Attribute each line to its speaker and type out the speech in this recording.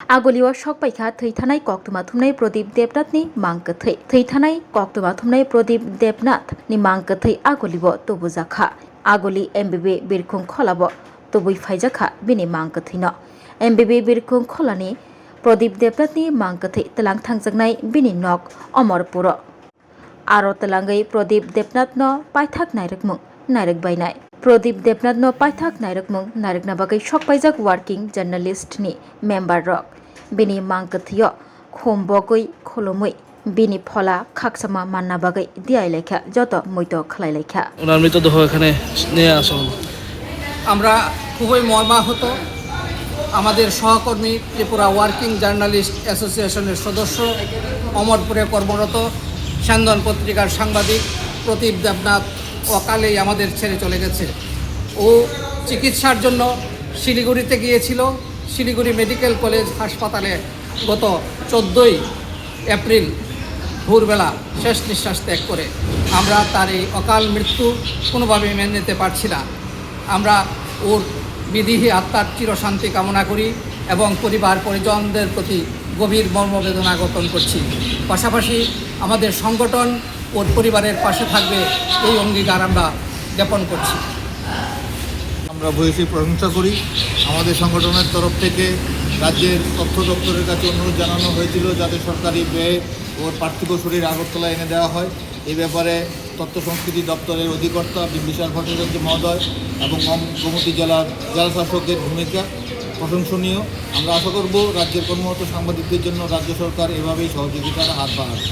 Speaker 1: आगलियाव सकबायखा थैथानाय कक्टमा थुमनाय प्रदीप देबनाथनि मांगोथै थैथानाय कक्टमा थुमनाय प्रदीप देबनाथनि मांगोथै आगलिव तबुजाखा आगलि एमबिबि बिरखुं खलाब तबुइ फाइजाखा बिनि मांगोथैनो एमबिबि बिरखुं खलानि प्रदीप देबनाथनि मांगोथै तलां थांजांनाय बिनि नक अमरपुर आरो तलांगै प्रदीप देबनाथनो पाइथाक नायरकमुं नायरकबायनाय प्रदीप देबनाथनो पाइथाक नायरकमुं नायरकना बागै सकबायजाक वार्किं जार्नालिस्टनि मेम्बार रक बिनि मांगोथैयो खमबगै खलमै बिनि फला खाकसामा मानना बागै दियाय लेखा যত মৈত খালাই লেখা
Speaker 2: ওনার মৃতদেহ এখানে নিয়ে আসা হলো।
Speaker 3: আমরা খুবই মর্মাহত। আমাদের সহকর্মী ত্রিপুরা ওয়ার্কিং জার্নালিস্ট অ্যাসোসিয়েশনের সদস্য অমরপুরে কর্মরত স্যান্দন পত্রিকার সাংবাদিক প্রদীপ দেবনাথ অকালেই আমাদের ছেড়ে চলে গেছে। ও চিকিৎসার জন্য শিলিগুড়িতে গিয়েছিল। শিলিগুড়ি মেডিকেল কলেজ হাসপাতালে গত 14ই এপ্রিল ভোরবেলা শেষ নিঃশ্বাস ত্যাগ করে। আমরা তার এই অকাল মৃত্যু কোনোভাবেই মেনে নিতে পারছি না। আমরা ওর বিদেহী আত্মার চিরশান্তি কামনা করি এবং পরিবার পরিজনদের প্রতি গভীর মর্মবেদনা জ্ঞাপন করছি। পাশাপাশি আমাদের সংগঠন ওর পরিবারের পাশে থাকবে এই অঙ্গীকার আমরা জ্ঞাপন করছি।
Speaker 4: আমরা ভূয়সী প্রশংসা করি। আমাদের সংগঠনের তরফ থেকে রাজ্যের তথ্য দপ্তরের কাছে অনুরোধ জানানো হয়েছিল যাতে সরকারি ব্যয়ে ওর পার্থিব শরীর আগরতলা এনে দেওয়া হয়। এই ব্যাপারে তথ্য সংস্কৃতি দপ্তরের অধিকর্তা বিম্বিসার ভট্টাচার্য মহোদয় এবং গোমতী জেলার জেলা শাসকের ভূমিকা প্রশংসনীয়। আমরা আশা করব রাজ্যের কর্মরত সাংবাদিকদের জন্য রাজ্য সরকার এভাবেই সহযোগিতার হাত বাড়াবে।